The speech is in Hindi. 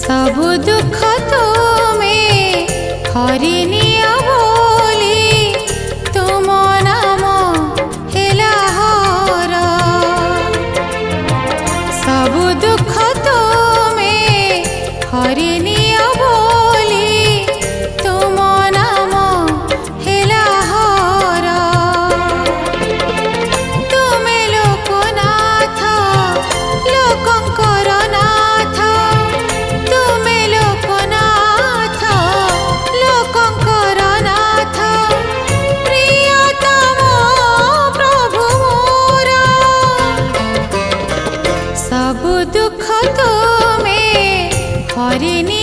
सब दुख तुम्हें हरिनिया बोली तुम नाम हेला हर सब दुख तुम्हें हरिनिया बोली तुम नाम हेला हर तुमे लोकनाथ लोकंकर नाथ तुमे लोकनाथ लोकंकर नाथ प्रियतम प्रभु मोर सब दुख तुम्हें हरिनि